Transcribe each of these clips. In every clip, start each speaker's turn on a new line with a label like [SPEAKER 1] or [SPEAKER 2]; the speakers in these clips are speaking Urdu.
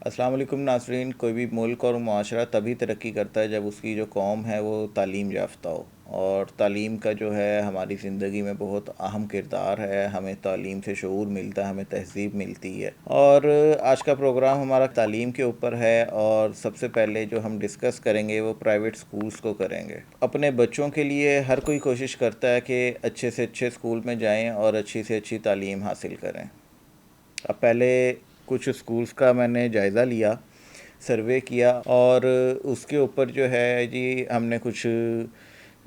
[SPEAKER 1] السلام علیکم ناظرین. کوئی بھی ملک اور معاشرہ تبھی ترقی کرتا ہے جب اس کی جو قوم ہے وہ تعلیم یافتہ ہو. اور تعلیم کا جو ہے ہماری زندگی میں بہت اہم کردار ہے. ہمیں تعلیم سے شعور ملتا ہے, ہمیں تہذیب ملتی ہے. اور آج کا پروگرام ہمارا تعلیم کے اوپر ہے, اور سب سے پہلے جو ہم ڈسکس کریں گے وہ پرائیویٹ سکولز کو کریں گے. اپنے بچوں کے لیے ہر کوئی کوشش کرتا ہے کہ اچھے سے اچھے سکول میں جائیں اور اچھی سے اچھی تعلیم حاصل کریں. اب پہلے کچھ اسکولس کا میں نے جائزہ لیا, سروے کیا, اور اس کے اوپر جو ہے جی ہم نے کچھ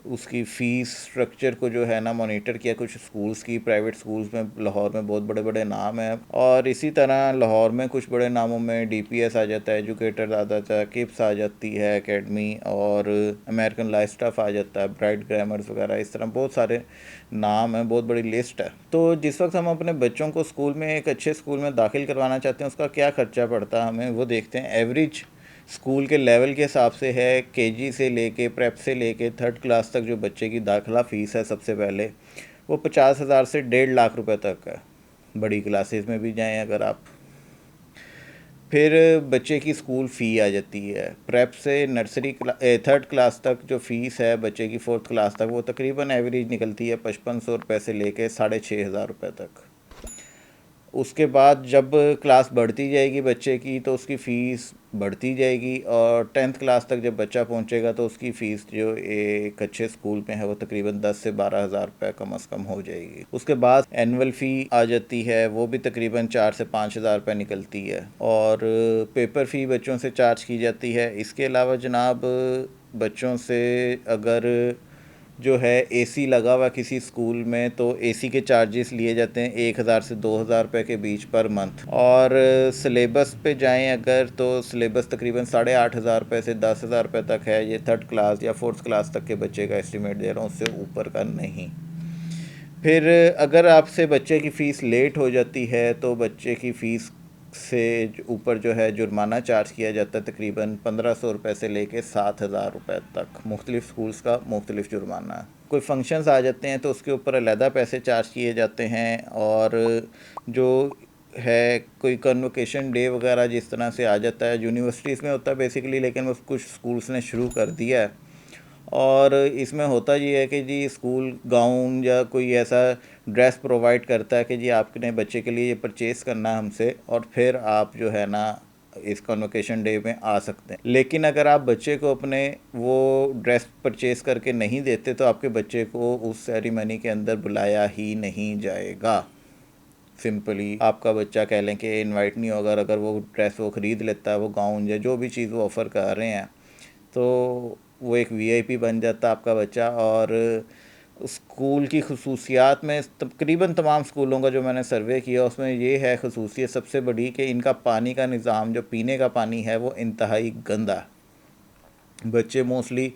[SPEAKER 1] اس کی فیس سٹرکچر کو جو ہے نا مانیٹر کیا. کچھ سکولز کی, پرائیویٹ سکولز میں لاہور میں بہت بڑے بڑے نام ہیں, اور اسی طرح لاہور میں کچھ بڑے ناموں میں ڈی پی ایس آ جاتا ہے, ایجوکیٹر آ جاتا ہے, کپس آ جاتی ہے اکیڈمی, اور امریکن لائف اسٹاف آ جاتا ہے, برائٹ گرامرز وغیرہ. اس طرح بہت سارے نام ہیں, بہت بڑی لسٹ ہے. تو جس وقت ہم اپنے بچوں کو اسکول میں ایک اچھے اسکول میں داخل کروانا چاہتے ہیں, اس کا کیا خرچہ پڑتا ہے ہمیں وہ دیکھتے ہیں. ایوریج اسکول کے لیول کے حساب سے ہے, کے جی سے لے کے پریپ سے لے کے تھرڈ کلاس تک جو بچے کی داخلہ فیس ہے سب سے پہلے وہ 50,000 سے 1.5 لاکھ روپے تک ہے. بڑی کلاسز میں بھی جائیں اگر آپ. پھر بچے کی اسکول فی آ جاتی ہے. پریپ سے نرسری تھرڈ کلاس تک جو فیس ہے بچے کی فورتھ کلاس تک وہ تقریباً ایوریج نکلتی ہے 5500 روپے سے لے کے 6,500 روپے تک. اس کے بعد جب کلاس بڑھتی جائے گی بچے کی تو اس کی فیس بڑھتی جائے گی, اور 10th کلاس تک جب بچہ پہنچے گا تو اس کی فیس جو ایک اچھے اسکول میں ہے وہ تقریباً 10 سے 12,000 روپے کم از کم ہو جائے گی. اس کے بعد اینول فی آ جاتی ہے, وہ بھی تقریباً 4 سے 5,000 روپے نکلتی ہے, اور پیپر فی بچوں سے چارج کی جاتی ہے. اس کے علاوہ جناب بچوں سے اگر جو ہے اے سی لگا ہوا کسی اسکول میں تو اے سی کے چارجز لیے جاتے ہیں 1,000 سے 2,000 روپے کے بیچ پر منتھ. اور سلیبس پہ جائیں اگر تو سلیبس تقریباً 8,500 روپے سے 10,000 روپے تک ہے. یہ تھرڈ کلاس یا فورتھ کلاس تک کے بچے کا اسٹیمیٹ دے رہا ہوں, اس سے اوپر کا نہیں. پھر اگر آپ سے بچے کی فیس لیٹ ہو جاتی ہے تو بچے کی فیس سے اوپر جو ہے جرمانہ چارج کیا جاتا ہے, تقریباً 1,500 روپے سے لے کے 7,000 روپے تک. مختلف سکولز کا مختلف جرمانہ ہے. کوئی فنکشنز آ جاتے ہیں تو اس کے اوپر علیحدہ پیسے چارج کیے جاتے ہیں. اور جو ہے کوئی کنوکیشن ڈے وغیرہ جس طرح سے آ جاتا ہے, یونیورسٹیز میں ہوتا ہے بیسیکلی, لیکن وہ کچھ سکولز نے شروع کر دیا ہے. اور اس میں ہوتا یہ ہے کہ جی اسکول گاؤن یا کوئی ایسا ڈریس پرووائڈ کرتا ہے کہ جی آپ نے بچے کے لیے یہ پرچیز کرنا ہے ہم سے, اور پھر آپ جو ہے نا اس کنوکیشن ڈے میں آ سکتے ہیں. لیکن اگر آپ بچے کو اپنے وہ ڈریس پرچیز کر کے نہیں دیتے تو آپ کے بچے کو اس سیریمنی کے اندر بلایا ہی نہیں جائے گا. سمپلی آپ کا بچہ کہہ لیں کہ انوائٹ نہیں ہوگا. اگر وہ ڈریس وہ خرید لیتا ہے, وہ گاؤن یا جو بھی چیز وہ آفر کر رہے ہیں, تو وہ ایک وی آئی پی بن جاتا ہے آپ کا بچہ. اور اسکول کی خصوصیات میں تقریباً تمام اسکولوں کا جو میں نے سروے کیا اس میں یہ ہے خصوصیت سب سے بڑی کہ ان کا پانی کا نظام, جو پینے کا پانی ہے, وہ انتہائی گندا. بچے موسٹلی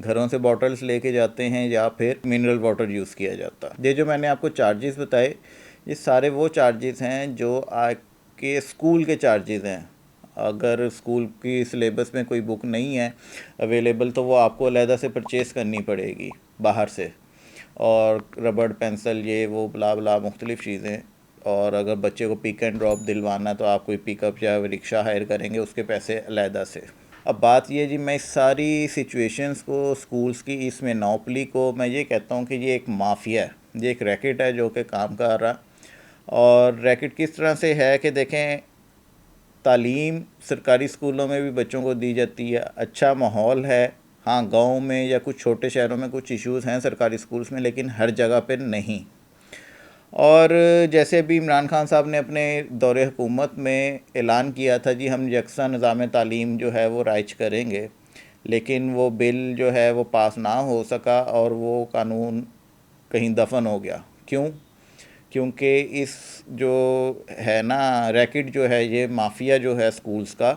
[SPEAKER 1] گھروں سے باٹلز لے کے جاتے ہیں یا پھر منرل واٹر یوز کیا جاتا. یہ جو میں نے آپ کو چارجز بتائے یہ سارے وہ چارجز ہیں جو آپ کے اسکول کے چارجز ہیں. اگر اسکول کی سلیبس میں کوئی بک نہیں ہے اویلیبل تو وہ آپ کو علیحدہ سے پرچیز کرنی پڑے گی باہر سے, اور ربڑ پینسل یہ وہ بلا بلا مختلف چیزیں. اور اگر بچے کو پک اینڈ ڈراپ دلوانا ہے تو آپ کوئی پک اپ یا رکشہ ہائر کریں گے, اس کے پیسے علیحدہ سے. اب بات یہ جی, میں اس ساری سچویشنز کو, سکولز کی اس میں نوپلی کو میں یہ کہتا ہوں کہ یہ ایک مافیا ہے, یہ ایک ریکٹ ہے جو کہ کام کر رہا. اور ریکٹ کس طرح سے ہے کہ دیکھیں, تعلیم سرکاری اسکولوں میں بھی بچوں کو دی جاتی ہے, اچھا ماحول ہے. ہاں گاؤں میں یا کچھ چھوٹے شہروں میں کچھ ایشوز ہیں سرکاری اسکولز میں, لیکن ہر جگہ پہ نہیں. اور جیسے ابھی عمران خان صاحب نے اپنے دور حکومت میں اعلان کیا تھا جی ہم یکساں نظام تعلیم جو ہے وہ رائج کریں گے, لیکن وہ بل جو ہے وہ پاس نہ ہو سکا اور وہ قانون کہیں دفن ہو گیا. کیوں؟ کیونکہ اس جو ہے نا ریکٹ جو ہے, یہ مافیا جو ہے سکولز کا,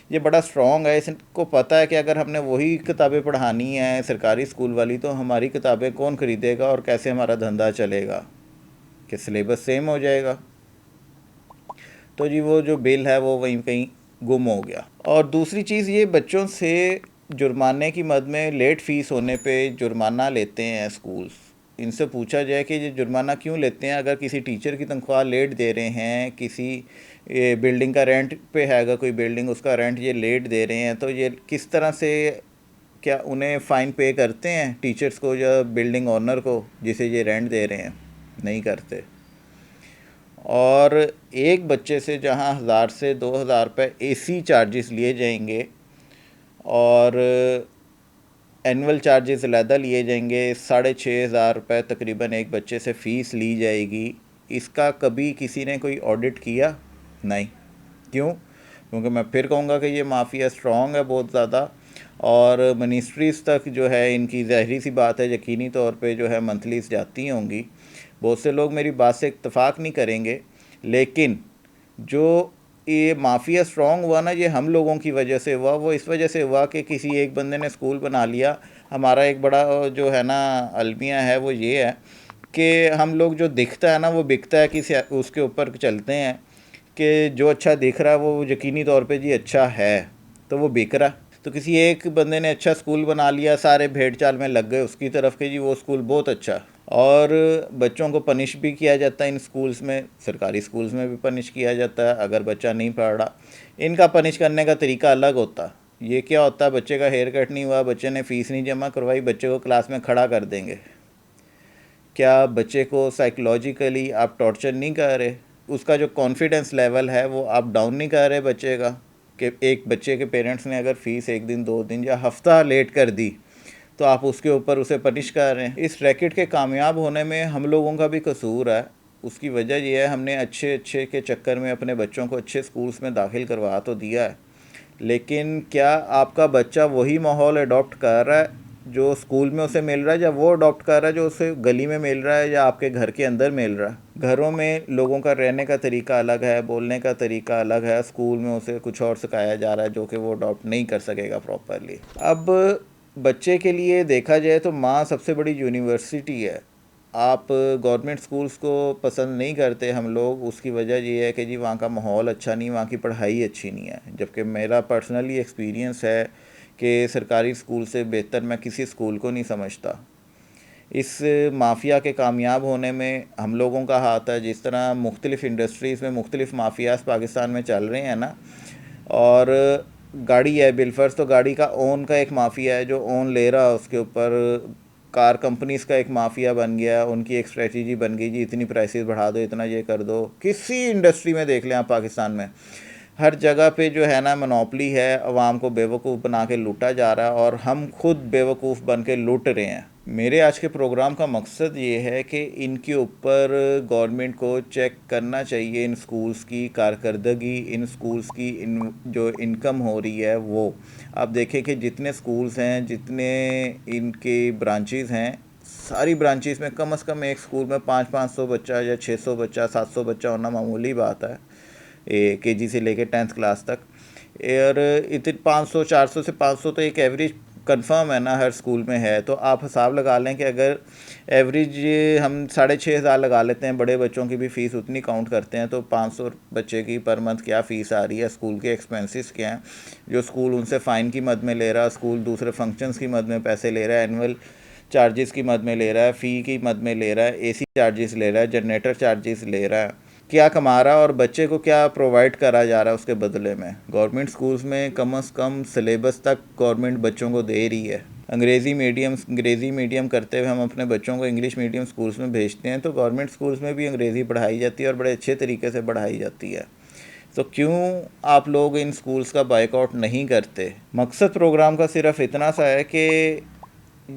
[SPEAKER 1] یہ بڑا سٹرونگ ہے. اس کو پتہ ہے کہ اگر ہم نے وہی کتابیں پڑھانی ہیں سرکاری اسکول والی تو ہماری کتابیں کون خریدے گا اور کیسے ہمارا دھندا چلے گا, کہ سلیبس سیم ہو جائے گا. تو جی وہ جو بل ہے وہ وہیں کہیں گم ہو گیا. اور دوسری چیز یہ, بچوں سے جرمانے کی مد میں لیٹ فیس ہونے پہ جرمانہ لیتے ہیں اسکولز. ان سے پوچھا جائے کہ یہ جرمانہ کیوں لیتے ہیں. اگر کسی ٹیچر کی تنخواہ لیٹ دے رہے ہیں, کسی یہ بلڈنگ کا رینٹ پہ ہے گا کوئی بلڈنگ، اس کا رینٹ یہ لیٹ دے رہے ہیں، تو یہ کس طرح سے کیا انہیں فائن پے کرتے ہیں ٹیچرز کو یا بلڈنگ اونر کو جسے یہ رینٹ دے رہے ہیں؟ نہیں کرتے۔ اور ایک بچے سے جہاں 1000 سے 2000 روپے اے سی چارجز لیے جائیں گے اور اینول چارجز علیحدہ لیے جائیں گے، 6500 روپے تقریباً ایک بچے سے فیس لی جائے گی، اس کا کبھی کسی نے کوئی آڈٹ کیا؟ نہیں۔ کیوں؟ کیونکہ میں پھر کہوں گا کہ یہ مافیا اسٹرانگ ہے بہت زیادہ، اور منسٹریز تک جو ہے ان کی ظاہری سی بات ہے یقینی طور پہ جو ہے منتھلیز جاتی ہوں گی۔ بہت سے لوگ میری بات سے اتفاق نہیں کریں گے، لیکن جو یہ مافیا اسٹرانگ ہوا نا، یہ ہم لوگوں کی وجہ سے ہوا۔ وہ اس وجہ سے ہوا کہ کسی ایک بندے نے اسکول بنا لیا۔ ہمارا ایک بڑا جو ہے نا المیہ ہے وہ یہ ہے کہ ہم لوگ جو دکھتا ہے نا وہ بکتا ہے، کسی اس کے اوپر چلتے ہیں کہ جو اچھا دکھ رہا ہے وہ یقینی طور پہ جی اچھا ہے، تو وہ بک رہا۔ تو کسی ایک بندے نے اچھا اسکول بنا لیا، سارے بھیڑ چال میں لگ گئے اس کی طرف کہ جی وہ اسکول بہت اچھا، اور بچوں کو پنش بھی کیا جاتا ہے ان اسکولز میں، سرکاری اسکولز میں بھی پنش کیا جاتا ہے اگر بچہ نہیں پڑھ رہا۔ ان کا پنش کرنے کا طریقہ الگ ہوتا۔ یہ کیا ہوتا ہے، بچے کا ہیئر کٹ نہیں ہوا، بچے نے فیس نہیں جمع کروائی، بچے کو کلاس میں کھڑا کر دیں گے۔ کیا بچے کو سائیکولوجیکلی آپ ٹارچر نہیں کر رہے؟ اس کا جو کانفیڈنس لیول ہے وہ آپ ڈاؤن نہیں کر رہے بچے کا؟ کہ ایک بچے کے پیرنٹس نے اگر فیس 1 دن 2 دن یا ہفتہ لیٹ کر دی تو آپ اس کے اوپر اسے پنش کر رہے ہیں۔ اس ریکٹ کے کامیاب ہونے میں ہم لوگوں کا بھی قصور ہے۔ اس کی وجہ یہ ہے ہم نے اچھے کے چکر میں اپنے بچوں کو اچھے سکولز میں داخل کروا تو دیا ہے، لیکن کیا آپ کا بچہ وہی ماحول اڈاپٹ کر رہا ہے جو سکول میں اسے مل رہا ہے، یا وہ اڈاپٹ کر رہا ہے جو اسے گلی میں مل رہا ہے یا آپ کے گھر کے اندر مل رہا ہے؟ گھروں میں لوگوں کا رہنے کا طریقہ الگ ہے، بولنے کا طریقہ الگ ہے، سکول میں اسے کچھ اور سکھایا جا رہا ہے جو کہ وہ اڈاپٹ نہیں کر سکے گا پراپرلی۔ اب بچے کے لیے دیکھا جائے تو ماں سب سے بڑی یونیورسٹی ہے۔ آپ گورنمنٹ سکولز کو پسند نہیں کرتے ہم لوگ، اس کی وجہ یہ ہے کہ جی وہاں کا ماحول اچھا نہیں، وہاں کی پڑھائی اچھی نہیں ہے، جبکہ میرا پرسنلی ایکسپیرینس ہے کہ سرکاری سکول سے بہتر میں کسی سکول کو نہیں سمجھتا۔ اس مافیا کے کامیاب ہونے میں ہم لوگوں کا ہاتھ ہے، جس طرح مختلف انڈسٹریز میں مختلف مافیاز پاکستان میں چل رہے ہیں نا، اور گاڑی ہے بالفرض تو گاڑی کا اون کا ایک مافیا ہے جو اون لے رہا، اس کے اوپر کار کمپنیز کا ایک مافیا بن گیا، ان کی ایک اسٹریٹجی بن گئی جی اتنی پرائسز بڑھا دو، اتنا یہ کر دو۔ کسی انڈسٹری میں دیکھ لیں آپ پاکستان میں، ہر جگہ پہ جو ہے نا منوپلی ہے، عوام کو بیوقوف بنا کے لوٹا جا رہا ہے، اور ہم خود بیوقوف بن کے لوٹ رہے ہیں۔ میرے آج کے پروگرام کا مقصد یہ ہے کہ ان کے اوپر گورنمنٹ کو چیک کرنا چاہیے، ان سکولز کی کارکردگی، ان سکولز کی جو انکم ہو رہی ہے وہ۔ آپ دیکھیں کہ جتنے سکولز ہیں، جتنے ان کے برانچز ہیں، ساری برانچز میں کم از کم ایک سکول میں 500 بچہ یا 600 بچہ 700 بچہ ہونا معمولی بات ہے، کے جی سے لے کے 10th کلاس تک، اور 500 400 سے 500 تو ایک ایوریج کنفرم ہے نا ہر سکول میں ہے۔ تو آپ حساب لگا لیں کہ اگر ایوریج ہم 6500 لگا لیتے ہیں، بڑے بچوں کی بھی فیس اتنی کاؤنٹ کرتے ہیں، تو 500 بچے کی پر منتھ کیا فیس آ رہی ہے، اسکول کے ایکسپینسز کیا ہیں جو اسکول ان سے فائن کی مد میں لے رہا، اسکول دوسرے فنکشنز کی مد میں پیسے لے رہا ہے، اینول چارجز کی مد میں لے رہا ہے، فی کی مد میں لے رہا ہے، اے سی چارجز لے رہا ہے، جنریٹر چارجز لے رہا ہے، کیا کما رہا ہے اور بچے کو کیا پرووائڈ کرا جا رہا ہے اس کے بدلے میں؟ گورنمنٹ سکولز میں کم از کم سلیبس تک گورنمنٹ بچوں کو دے رہی ہے۔ انگریزی میڈیم کرتے ہوئے ہم اپنے بچوں کو انگلش میڈیم سکولز میں بھیجتے ہیں، تو گورنمنٹ سکولز میں بھی انگریزی پڑھائی جاتی ہے اور بڑے اچھے طریقے سے پڑھائی جاتی ہے۔ تو کیوں آپ لوگ ان سکولز کا بائیک آؤٹ نہیں کرتے؟ مقصد پروگرام کا صرف اتنا سا ہے کہ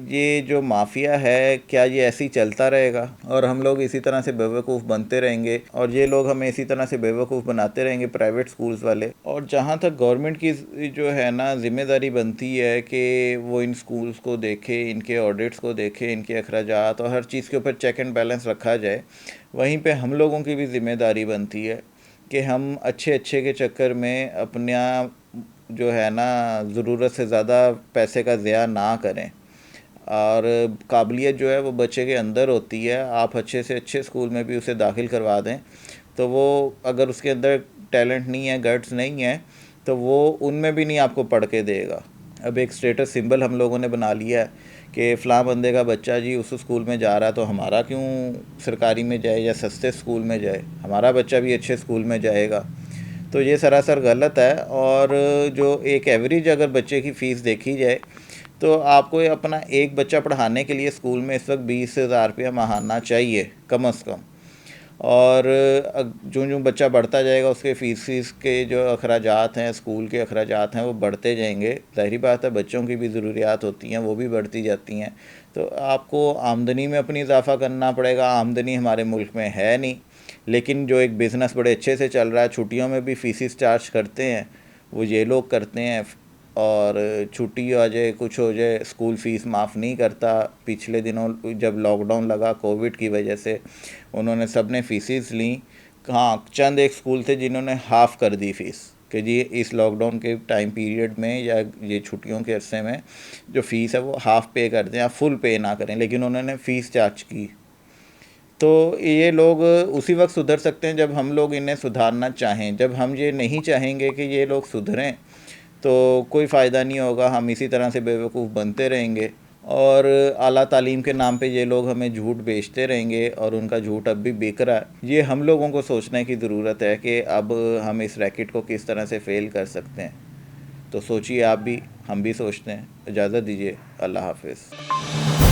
[SPEAKER 1] یہ جو مافیا ہے کیا یہ ایسی چلتا رہے گا اور ہم لوگ اسی طرح سے بیوقوف بنتے رہیں گے، اور یہ لوگ ہمیں اسی طرح سے بیوقوف بناتے رہیں گے پرائیویٹ سکولز والے؟ اور جہاں تک گورنمنٹ کی جو ہے نا ذمہ داری بنتی ہے کہ وہ ان سکولز کو دیکھے، ان کے آڈٹس کو دیکھے، ان کے اخراجات اور ہر چیز کے اوپر چیک اینڈ بیلنس رکھا جائے، وہیں پہ ہم لوگوں کی بھی ذمہ داری بنتی ہے کہ ہم اچھے کے چکر میں اپنا جو ہے نا ضرورت سے زیادہ پیسے کا ضیاع نہ کریں، اور قابلیت جو ہے وہ بچے کے اندر ہوتی ہے۔ آپ اچھے سے اچھے اسکول میں بھی اسے داخل کروا دیں تو وہ اگر اس کے اندر ٹیلنٹ نہیں ہے، گٹس نہیں ہے، تو وہ ان میں بھی نہیں آپ کو پڑھ کے دے گا۔ اب ایک اسٹیٹس سمبل ہم لوگوں نے بنا لیا ہے کہ فلاں بندے کا بچہ جی اس اسکول میں جا رہا ہے تو ہمارا کیوں سرکاری میں جائے یا سستے اسکول میں جائے، ہمارا بچہ بھی اچھے اسکول میں جائے گا۔ تو یہ سراسر غلط ہے. اور جو ایک ایوریج اگر بچے کی فیس دیکھی جائے تو آپ کو اپنا ایک بچہ پڑھانے کے لیے اسکول میں اس وقت 20,000 روپیہ ماہانہ چاہیے کم از کم. اور جو بچہ بڑھتا جائے گا اس کے فیس کے جو اخراجات ہیں، اسکول کے اخراجات ہیں، وہ بڑھتے جائیں گے. ظاہری بات ہے بچوں کی بھی ضروریات ہوتی ہیں، وہ بھی بڑھتی جاتی ہیں. تو آپ کو آمدنی میں اپنی اضافہ کرنا پڑے گا. آمدنی ہمارے ملک میں ہے نہیں، لیکن جو ایک بزنس بڑے اچھے سے چل رہا ہے، چھٹیوں میں بھی فیسز چارج کرتے ہیں، وہ یہ لوگ کرتے ہیں. اور چھٹی آ جائے کچھ ہو جائے اسکول فیس معاف نہیں کرتا. پچھلے دنوں جب لاک ڈاؤن لگا کووڈ کی وجہ سے، انہوں نے سب نے فیسز لیں. ہاں، چند ایک اسکول تھے جنہوں نے ہاف کر دی فیس کہ جی اس لاک ڈاؤن کے ٹائم پیریڈ میں یا یہ چھٹیوں کے عرصے میں جو فیس ہے وہ ہاف پے کر دیں، آپ فل پے نہ کریں، لیکن انہوں نے فیس چارج کی. تو یہ لوگ اسی وقت سدھر سکتے ہیں جب ہم لوگ انہیں سدھارنا چاہیں. جب ہم یہ نہیں چاہیں گے کہ یہ لوگ سدھریں تو کوئی فائدہ نہیں ہوگا، ہم اسی طرح سے بیوقوف بنتے رہیں گے. اور اعلیٰ تعلیم کے نام پہ یہ لوگ ہمیں جھوٹ بیچتے رہیں گے، اور ان کا جھوٹ اب بھی بک رہا ہے. یہ ہم لوگوں کو سوچنے کی ضرورت ہے کہ اب ہم اس ریکٹ کو کس طرح سے فیل کر سکتے ہیں. تو سوچیے آپ بھی، ہم بھی سوچتے ہیں. اجازت دیجیے، اللہ حافظ.